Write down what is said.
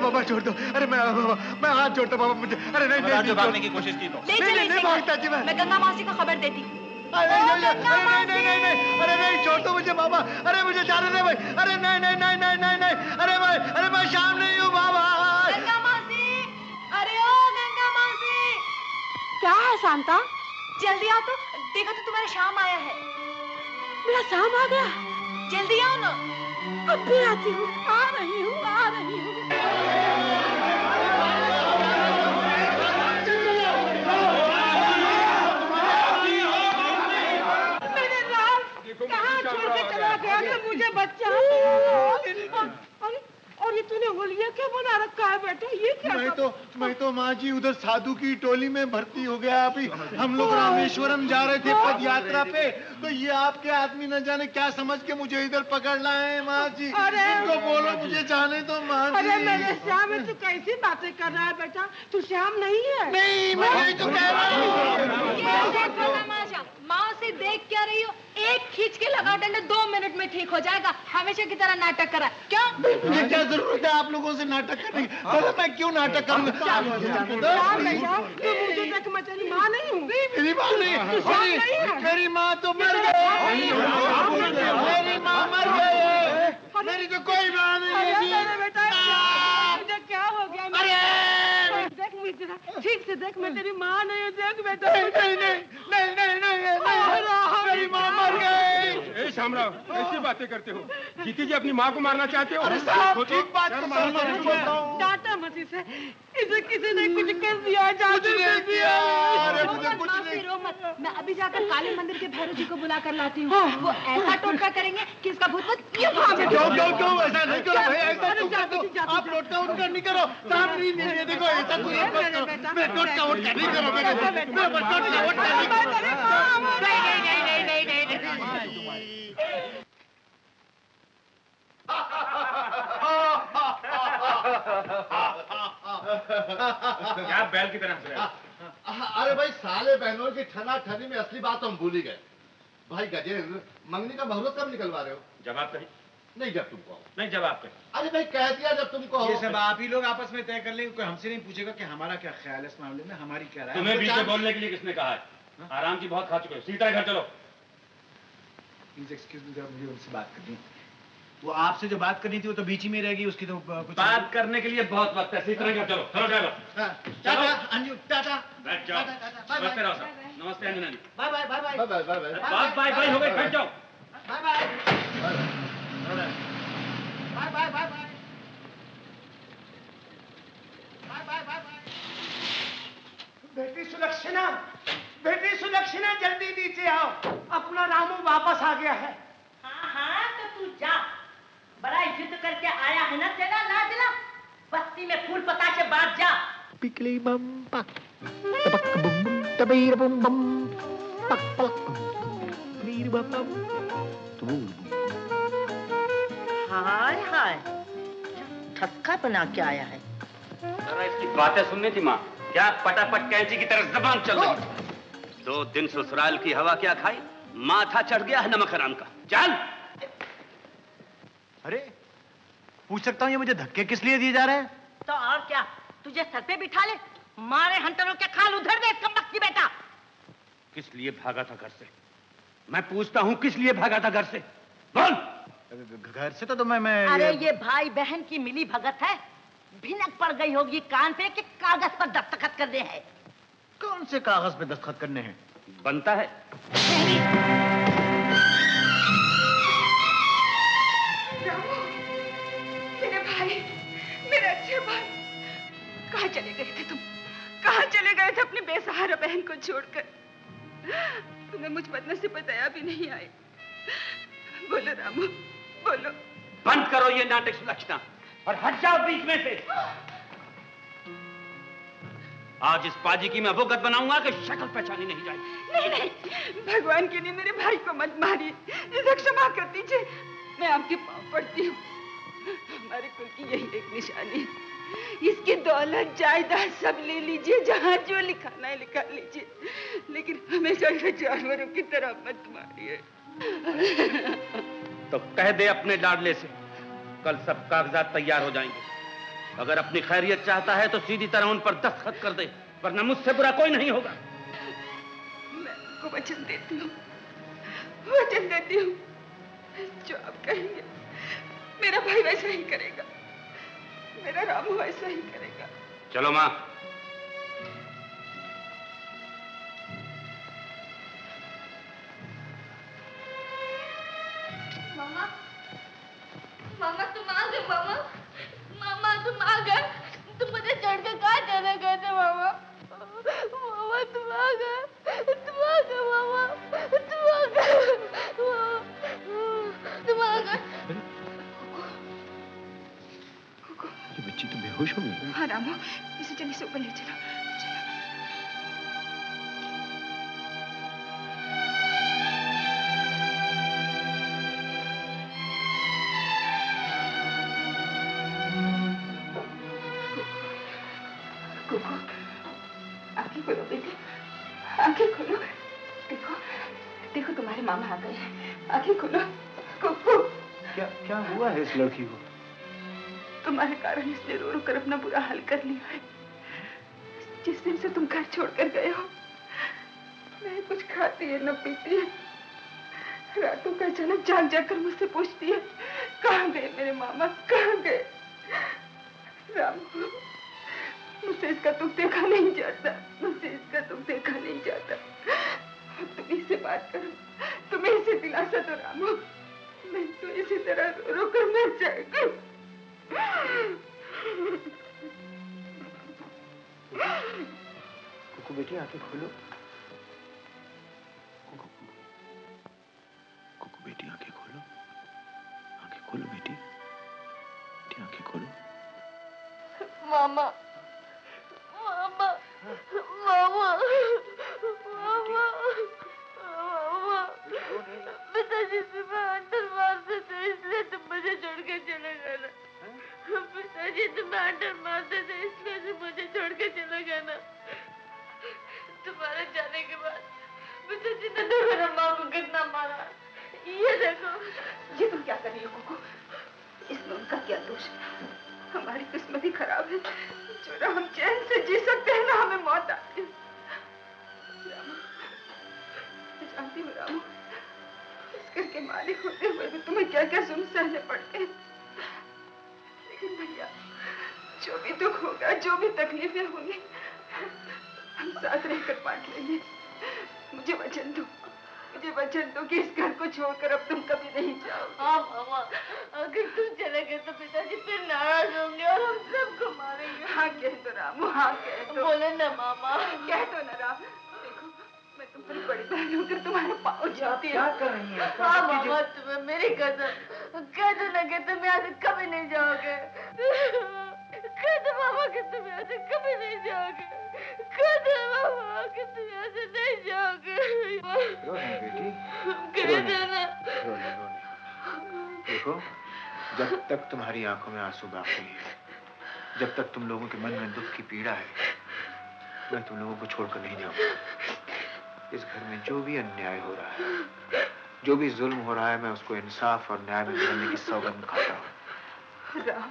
बाबा छोड़ दो, अरे मैं हाथ छोड़ता बाबा मुझे, अरे नहीं भागने की कोशिश की तो नहीं भागता जी मैं गंगा मौसी को खबर देती। अरे नहीं, अरे नहीं छोड़ दो मुझे बाबा, अरे मुझे जाने दे भाई, अरे नहीं, अरे मैं शाम नहीं हूँ बाबा। गंगा मौसी, अरे ओ गंगा मौसी। क्या है शांता, जल्दी आओ तो, देखो तो तुम्हारा शाम आया है। मेरा शाम आ गया, जल्दी आओ ना। अब भी आती हूँ, आ रही हूँ। मेरे राम कहाँ छोड़ के चला गया कि मुझे बच्चा। और ये तूने होलिया क्या बना रखा है बेटा, ये क्या? मैं तो माँ जी उधर साधु की टोली में भर्ती हो गया। अभी हम लोग रामेश्वरम जा रहे थे पद यात्रा पे, तो ये आपके आदमी न जाने क्या समझ के मुझे इधर पकड़ लाए हैं माँ जी। इनको बोलो मुझे जाने दो माँ जी। अरे मेरे श्याम, तू कैसी बातें कर रहा है बेटा, तू श्याम नहीं है। नहीं मैं नहीं तो कह रहा हूँ। माँ से देख क्या रही हो, एक खींच के लगा डंडा 2 मिनट में ठीक हो जाएगा, हमेशा की तरह नाटक करा। क्या क्या जरूरत है आप लोगों से नाटक करने की? मैं क्यों नाटक करूंगा? तू मुझे देख, मैं तेरी माँ नहीं हूँ। मेरी माँ नहीं, मेरी माँ तो मर गई। मेरी माँ मर गई, मेरी तो कोई माँ नहीं है। बेटा मुझे क्या हो गया? देख मुझे ठीक से देख, मैं तेरी माँ नहीं, देख बेटा। नहीं, मेरी माँ मर गई। शामराव ऐसी बातें करते हो, जीती जी अपनी माँ को मारना चाहते हो? अरे साहब ठीक बात डांटा मत इसे किसी ने कुछ कर दिया, जादू कर दिया। रो मत, मैं अभी जाकर काली मंदिर के भैरव जी को बुला कर लाती हूँ। वो ऐसा टोटका करेंगे कि इसका भूत क्यों ऐसा नहीं करो भाई, ऐसा आप टोटका उठकर नहीं करो। देखो ऐसा टोटका उठकर नहीं करो, क्या बैल की तरह से? अरे भाई साले बहनों की ठना ठनी में असली बात तो हम भूल ही गए। भाई गजेंद्र, मंगनी का मुहूर्त कब निकलवा रहे हो? जवाब कहीं नहीं, जब तुम कहो। नहीं, जवाब कहीं। अरे भाई कह दिया जब तुम कहो। ये सब आप ही लोग आपस में तय कर लेंगे, कोई हमसे नहीं पूछेगा कि हमारा क्या ख्याल है इस मामले में, हमारी क्या राय है। तुम्हें बीच में बोलने के लिए किसने कहा है? आराम की बहुत खा चुके हो, सीधा घर चलो। प्लीज एक्सक्यूज मी, मुझे उनसे बात करनी है। वो आपसे जो बात करनी थी वो तो बीच ही में रहेगी, उसकी तो कुछ बात करने के लिए बहुत वक्त है, सीधा घर चलो। चलो ड्राइवर, टाटा अंजू, टाटा बैठ जाओ। नमस्ते राव साहब। नमस्ते Anjana ji. Bye bye bye bye bye bye bye bye bye हो गई, बैठ जाओ। Bye bye bye bye bye bye bye. बेटी सुलक्षणा जल्दी नीचे आओ, अपना रामू वापस आ गया है। हाँ तो तू जा, बड़ा युद्ध करके आया है ना, तेरा लाडला बस्ती में फूल पताशे बांट जा। पिकली बम पक तबक बम बम तबीर बम बम पक पक तबीर बम बम तबूर बम। हाय हाय, ठक्का बना के आया है। जरा इसकी बातें सुननी थी माँ, क्या पटापट कैंची की तरह जबान चल रही। 2 दिन ससुराल की हवा क्या खाई, माथा चढ़ गया है नमक हराम का। चल। अरे पूछ सकता हूँ ये मुझे धक्के किस लिए दिए जा रहे हैं? तो और क्या, तुझे सर पे बिठा ले, मारे हंटरों के खाल उधर दे कमबख्ती बेटा। किस लिए भागा था घर से? मैं पूछता हूँ किस लिए भागा था घर से? बोल। घर से तो मैं अरे ये भाई बहन की मिली भगत है, भिनक पड़ गई होगी कान पे कि कागज पर दस्तखत करने हैं। कौन से कागज पे दस्तखत करने हैं? बनता है। मेरे भाई, मेरे अच्छे भाई, कहाँ चले गए थे तुम? कहाँ चले गए थे अपनी बेसहारा बहन को छोड़कर? तुम्हें मुझ बदनसीब पर दया भी नहीं आई। बोलो रामू, बोलो। बंद करो ये नाटक सुलक्षणा और हट जाओ बीच में से। आज इस पाजी की मैं वो गत बनाऊंगा कि शक्ल पहचानी नहीं जाएगी। नहीं नहीं, भगवान के लिए मेरे भाई को मत मारिए, इसे क्षमा कर दीजिए। मैं आपके पाँव पड़ती हूँ। हमारे कुल की यही एक निशानी है, इसकी दौलत जायदाद सब ले लीजिए, जहाँ जो लिखाना है लिखा लीजिए, लेकिन हमेशा से जानवरों की तरह मत मारिए। तो कह दे अपने लाडले से, कल सब कागजात तैयार हो जाएंगे। अगर अपनी खैरियत चाहता है तो सीधी तरह उन पर दस्तखत कर दे, वरना मुझसे बुरा कोई नहीं होगा। मैं आपको वचन देती हूँ, वचन देती हूँ, जो आप कहेंगे मेरा भाई वैसा ही करेगा, मेरा रामू वैसा ही करेगा। चलो माँ। मामा, मामा तुम आ गए। मामा, मामा तुम आ गए। तुम मुझे छोड़ के कहाँ चले गए थे मामा? मामा तुम आ गए, तुम आ गए मामा, तुम आ गए, तुम आ गए। ये बच्ची तो बेहोश हो गई। हाँ रामू, इसे जल्दी से ऊपर ले चलो। आंखें खोलो बेटे, आंखें खोलो। देखो, देखो तुम्हारे मामा आ गए हैं। आंखें खोलो। कुकू, क्या हुआ है इस लड़की को? तुम्हारे कारण इसने रो रो कर अपना बुरा हाल कर लिया है। जिस दिन से तुम घर छोड़कर गए हो, नहीं कुछ खाती है न पीती है। रातों का अचानक जाग जाकर मुझसे पूछती है, कहाँ गए मेरे मामा, कहाँ गए? रामू, मुझसे इसका दुख देखा नहीं जाता, मुझसे इसका दुख देखा नहीं जाता। तुम इससे बात करो, तुम्हें इसे दिलासा दो रामू, नहीं तो इसी तरह रो रो कर मर जाएगी। कुकू बेटी आंखें खोलो। कुकू बेटी आंखें खोलो, आंखें खोलो बेटी, बेटी आंखें खोलो। मामा, मामा, मामा, मामा, मामा, पिताजी तुम्हें अंदर मारते थे इसलिए तुम मुझे छोड़ के चले गए ना। पिताजी तुम्हें अंदर मारते थे इसलिए तुम मुझे छोड़ के चले गए ना। तुम्हारे जाने के बाद पिताजी ने तो मेरे माँ को कितना मारा, ये देखो। ये तुम क्या कर रही हो कुकू? इसमें उनका क्या दोष? हमारी किस्मत ही खराब है, जो ना हम चैन से जी सकते हैं ना हमें मौत आती है। रामू, मैं जानती हूँ रामू, इस घर के मालिक होते हुए भी तुम्हें क्या क्या जुल्म सहने पड़ते हैं। लेकिन भैया, जो भी दुख होगा, जो भी तकलीफें होंगी, हम साथ रहकर बांट लेंगे। मुझे वचन दो, मुझे वचन दो कि इस घर को छोड़कर अब तुम कभी नहीं जाओ। हाँ मामा, अगर तुम चले गए तो पिताजी फिर नाराज होंगे और हम सबको मारेंगे। हाँ कह दो रामू, हाँ कह दो। बोले ना मामा। कह दो ना राम। देखो, मैं तुम्हारी बड़ी बहन होकर तुम्हारे पाँव छूती हूँ। क्या कर रही हैं? हाँ मामा, तुम्हें मेरी कसम, कह दो ना कि तुम यहाँ से कभी नहीं जाओगे। कह दो मामा कि तुम यहाँ से कभी नहीं जाओगे। कह दो मामा कि तुम यहाँ से नहीं जाओगे। रो नहीं बेटी, कह दो ना। रो नहीं। देखो, जब तक तुम्हारी आंखों में आंसू बाकी है, जब तक तुम लोगों के मन में दुख की पीड़ा है, मैं तुम लोगों को छोड़कर नहीं जाऊंगा। इस घर में जो भी अन्याय हो रहा है, जो भी जुल्म हो रहा है, मैं उसको इंसाफ और न्याय में बदलने की सौगंध खाता हूँ। राम,